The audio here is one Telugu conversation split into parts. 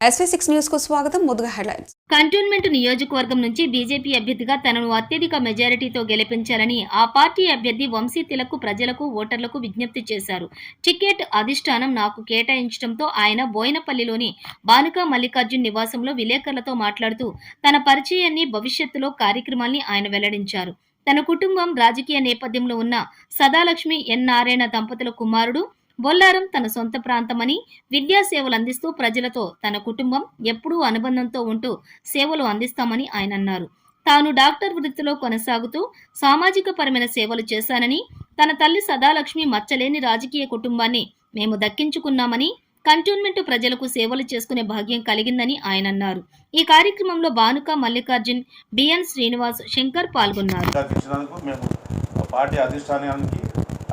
SV6 న్యూస్ కు స్వాగతం. ముందుగా హెడ్లైన్స్. కంటోన్మెంట్ నియోజకవర్గం నుంచి బీజేపీ అభ్యర్థిగా తనను అత్యధిక మెజారిటీతో గెలిపించాలని ఆ పార్టీ అభ్యర్థి వంశీ తిలక్ ప్రజలకు ఓటర్లకు విజ్ఞప్తి చేశారు. టికెట్ అధిష్టానం నాకు కేటాయించడంతో ఆయన బోయినపల్లిలోని బానుక మల్లికార్జున్ నివాసంలో విలేకరులతో మాట్లాడుతూ తన పరిచయాన్ని భవిష్యత్తులో కార్యక్రమాల్ని ఆయన వెల్లడించారు. తన కుటుంబం రాజకీయ నేపథ్యంలో ఉన్న సదాలక్ష్మి ఎన్ నారాయణ దంపతుల కుమారుడు బొల్లారం తన సొంత ప్రాంతమని, విద్యా సేవలు అందిస్తూ ప్రజలతో తన కుటుంబం ఎప్పుడూ అనుబంధంతో ఉంటూ సేవలు అందిస్తామని ఆయన అన్నారు. తాను డాక్టర్ వృత్తిలో కొనసాగుతూ సామాజిక పరమైన సేవలు చేశానని, తన తల్లి సదాలక్ష్మి మచ్చలేని రాజకీయ కుటుంబాన్ని మేము దక్కించుకున్నామని, కంటోన్మెంట్ ప్రజలకు సేవలు చేసుకునే భాగ్యం కలిగిందని ఆయన అన్నారు. ఈ కార్యక్రమంలో బానుక మల్లికార్జున్, బిఎన్ శ్రీనివాస్, శంకర్ పాల్గొన్నారు.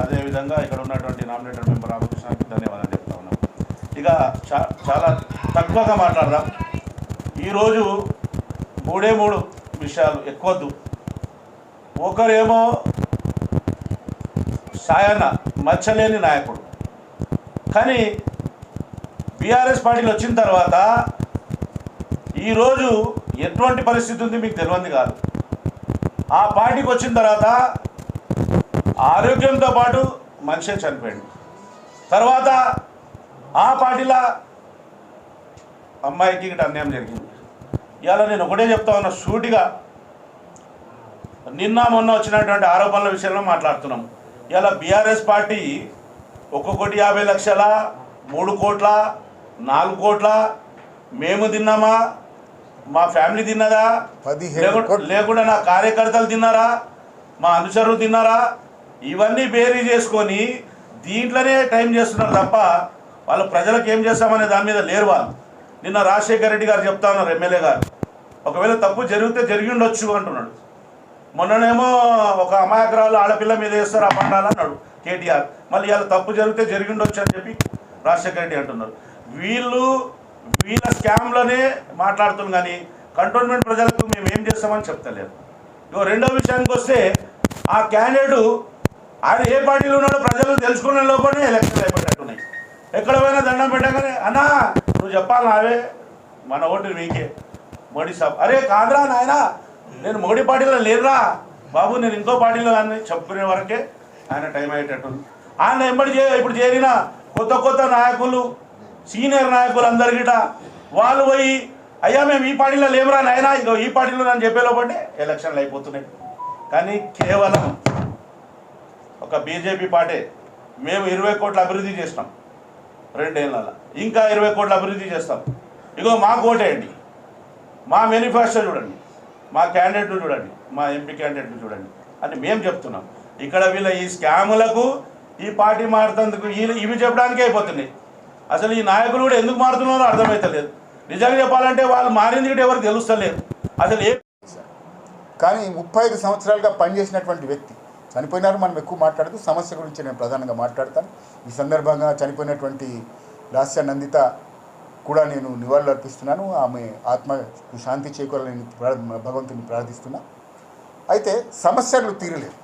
అదేవిధంగా ఇక్కడ ఉన్నటువంటి నామినేటెడ్ మెంబర్ రామకృష్ణకి ధన్యవాదాలు చెప్తా ఉన్నాం. ఇక చాలా తక్కువగా మాట్లాడదాం. ఈరోజు మూడు విషయాలు ఎక్కువద్దు. ఒకరేమో సాయన్న మచ్చలేని నాయకుడు, కానీ బీఆర్ఎస్ పార్టీలు వచ్చిన తర్వాత ఈరోజు ఎటువంటి పరిస్థితి ఉంది మీకు తెలియంది కాదు. ఆ పార్టీకి వచ్చిన తర్వాత ఆరోగ్యంతో పాటు మనిషే చనిపోయాడు. తర్వాత ఆ పార్టీలో అమ్మాయికి ఇక్కడ అన్యాయం జరిగింది. ఇవాళ నేను ఒకటే చెప్తా ఉన్నా, సూటిగా నిన్న మొన్న వచ్చినటువంటి ఆరోపణల విషయంలో మాట్లాడుతున్నాం. ఇవాళ బీఆర్ఎస్ పార్టీ 1,50,00,000, 3 కోట్ల, 4 కోట్ల మేము తిన్నామా, మా ఫ్యామిలీ తిన్నదా, లేకుండా నా కార్యకర్తలు తిన్నారా, మా అనుచరులు తిన్నారా, ఇవన్నీ బేరీ చేసుకొని దీంట్లోనే టైం చేస్తున్నారు తప్ప వాళ్ళు ప్రజలకు ఏం చేస్తామనే దాని మీద లేరు. వాళ్ళు నిన్న రాజశేఖర రెడ్డి గారు చెప్తా ఉన్నారు, ఎమ్మెల్యే గారు, ఒకవేళ తప్పు జరిగితే జరిగి ఉండొచ్చు అంటున్నాడు. మొన్ననేమో ఒక అమాయకురాలు ఆడపిల్ల మీద వేస్తారు ఆ పండాలు అన్నాడు కేటీఆర్. మళ్ళీ ఇవాళ తప్పు జరిగితే జరిగి ఉండొచ్చు అని చెప్పి రాజశేఖర రెడ్డి అంటున్నారు. వీళ్ళ స్కామ్లోనే మాట్లాడుతున్నాం, కానీ కంటోన్మెంట్ ప్రజలకు మేము ఏం చేస్తామని చెప్తలేరు. ఇగో రెండో విషయానికి వస్తే, ఆ క్యాండిడేటు ఆయన ఏ పార్టీలో ఉన్నాడో ప్రజలు తెలుసుకునే లోపలనే ఎలక్షన్లు అయిపోయినట్టున్నాయి. ఎక్కడ పోయినా దండం పెట్టగానే అన్నా నువ్వు చెప్పాలి నావే, మన ఓటు మీకే, మోడీ సాబ్, అరే కాదురా నాయన నేను మోడీ పార్టీలో లేదురా బాబు, నేను ఇంకో పార్టీలో అని చెప్పుకునే వరకే ఆయన టైం అయ్యేటట్టుంది. ఆయన ఇప్పుడు చేరిన కొత్త నాయకులు, సీనియర్ నాయకులు అందరికిట వాళ్ళు పోయి అయ్యా మేము ఈ పార్టీలో లేవురా నాయన, ఇదో ఈ పార్టీలో నన్ను చెప్పే లోపలే ఎలక్షన్లు అయిపోతున్నాయి. కానీ కేవలం ఒక బీజేపీ పార్టీ మేము 20 కోట్ల అభివృద్ధి చేసినాం 2 ఏళ్ళ, ఇంకా 20 కోట్ల అభివృద్ధి చేస్తాం, ఇగో మాకు ఓటేయండి, మా మేనిఫెస్టో చూడండి, మా క్యాండిడేట్ను చూడండి, మా ఎంపీ క్యాండిడేట్ను చూడండి అని మేము చెప్తున్నాం. ఇక్కడ వీళ్ళ ఈ స్కాములకు ఈ పార్టీ మారుతందుకు ఇవి చెప్పడానికే అయిపోతున్నాయి. అసలు ఈ నాయకులు కూడా ఎందుకు మారుతున్నారో అర్థమవుతలేదు. నిజంగా చెప్పాలంటే వాళ్ళు మారింది కూడా ఎవరికి తెలుస్తలేదు అసలు కానీ 35 సంవత్సరాలుగా పనిచేసినటువంటి వ్యక్తి చనిపోయినారు. మనం ఎక్కువ మాట్లాడుతూ సమస్య గురించి నేను ప్రధానంగా మాట్లాడతాను. ఈ సందర్భంగా చనిపోయినటువంటి లాస్య నందిత కూడా నేను నివాళులు అర్పిస్తున్నాను. ఆమె ఆత్మకు శాంతి చేకూరాలని భగవంతుని ప్రార్థిస్తున్నా. అయితే సమస్యలు తీరలేదు,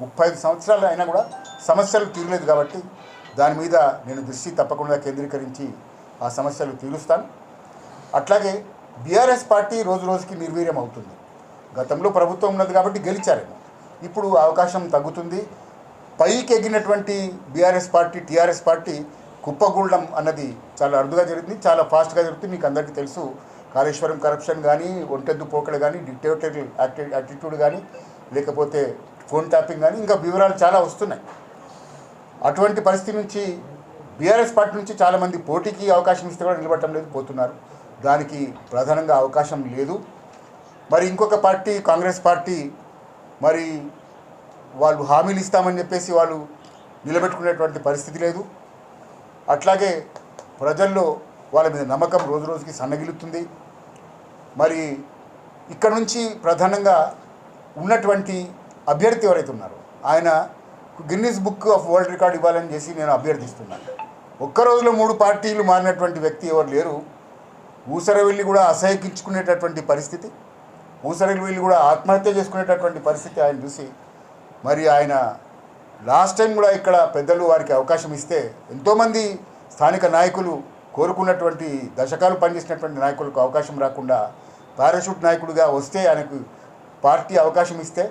35 సంవత్సరాలు అయినా కూడా సమస్యలు తీరలేదు. కాబట్టి దాని మీద నేను దృష్టి తప్పకుండా కేంద్రీకరించి ఆ సమస్యలు తీరుస్తాను. అట్లాగే బీఆర్ఎస్ పార్టీ రోజు రోజుకి నిర్వీర్యం అవుతుంది. గతంలో ప్రభుత్వం ఉన్నది కాబట్టి గెలిచారేమో, ఇప్పుడు అవకాశం తగ్గుతుంది. పైకి ఎగినటువంటి బీఆర్ఎస్ పార్టీ, టీఆర్ఎస్ పార్టీ కుప్పగూడడం అన్నది చాలా అరుదుగా జరుగుతుంది, చాలా ఫాస్ట్గా జరుగుతుంది. మీకు అందరికీ తెలుసు, కాళేశ్వరం కరప్షన్ కానీ, ఒంటెద్దు పోకడ కానీ, డిక్టేటరీ యాటిట్యూడ్ కానీ, లేకపోతే ఫోన్ ట్యాపింగ్ కానీ, ఇంకా వివరాలు చాలా వస్తున్నాయి. అటువంటి పరిస్థితి నుంచి బీఆర్ఎస్ పార్టీ నుంచి చాలామంది పోటీకి అవకాశం ఇస్తే కూడా నిలబడటం లేదు, పోతున్నారు. దానికి ప్రధానంగా అవకాశం లేదు. మరి ఇంకొక పార్టీ కాంగ్రెస్ పార్టీ, మరి వాళ్ళు హామీలు ఇస్తామని చెప్పేసి వాళ్ళు నిలబెట్టుకునేటువంటి పరిస్థితి లేదు. అట్లాగే ప్రజల్లో వాళ్ళ మీద నమ్మకం రోజు రోజుకి సన్నగిలుతుంది. మరి ఇక్కడ నుంచి ప్రధానంగా ఉన్నటువంటి అభ్యర్థి ఎవరైతే ఉన్నారో ఆయన Guinness book of world record ఇవ్వాలని చేసి నేను అభ్యర్థిస్తున్నాను. ఒక్క రోజులో 3 పార్టీలు మారినటువంటి వ్యక్తి ఎవరు లేరు. ఊసరవెల్లి కూడా అసహ్యించుకునేటటువంటి పరిస్థితి, ఊసరవెల్లి కూడా ఆత్మహత్య చేసుకునేటటువంటి పరిస్థితి ఆయన చూసి, మరి ఆయన లాస్ట్ టైం కూడా ఇక్కడ పెద్దలు వారికి అవకాశం ఇస్తే ఎంతోమంది స్థానిక నాయకులు కోరుకున్నటువంటి దశకాలు పనిచేసినటువంటి నాయకులకు అవకాశం రాకుండా పారాషూట్ నాయకుడిగా వస్తే ఆయనకు పార్టీ అవకాశం ఇస్తే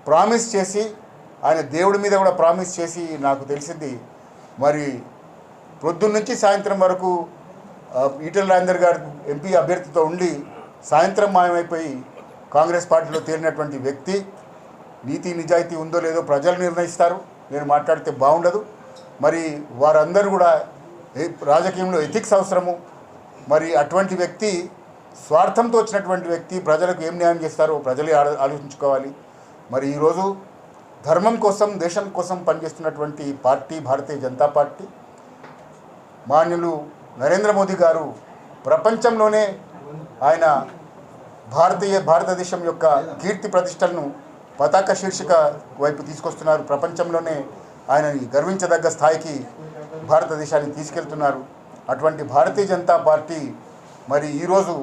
ప్రామిస్ చేసి ఆయన దేవుడి మీద కూడా ప్రామిస్ చేసి నాకు తెలిసింది మరి ప్రొద్దున్న నుంచి సాయంత్రం వరకు ఈటెల రాజేందర్ గారు ఎంపీ అభ్యర్థితో ఉండి సాయంత్రం మాయమైపోయి కాంగ్రెస్ పార్టీలో తేలినటువంటి వ్యక్తి. నీతి నిజాయితీ ఉందో లేదో ప్రజలు నిర్ణయిస్తారు, నేను మాట్లాడితే బాగుండదు. మరి వారందరూ కూడా రాజకీయంలో ఎథిక్స్ అవసరము. మరి అటువంటి వ్యక్తి స్వార్థంతో వచ్చినటువంటి వ్యక్తి ప్రజలకు ఏం న్యాయం చేస్తారో ప్రజలే ఆలోచించుకోవాలి. మరి ఈరోజు ధర్మం కోసం దేశం కోసం పనిచేస్తున్నటువంటి పార్టీ భారతీయ జనతా పార్టీ. మాన్యులు నరేంద్ర మోదీ గారు ప్రపంచంలోనే ఆయన భారతదేశం యొక్క కీర్తి ప్రతిష్టలను పతాక శీర్షిక వైపు తీసుకొస్తున్నారు. ప్రపంచంలోనే ఆయనని గర్వించదగ్గ స్థాయికి భారతదేశాన్ని తీసుకెళ్తున్నారు. అటువంటి భారతీయ జనతా పార్టీ మరి ఈరోజు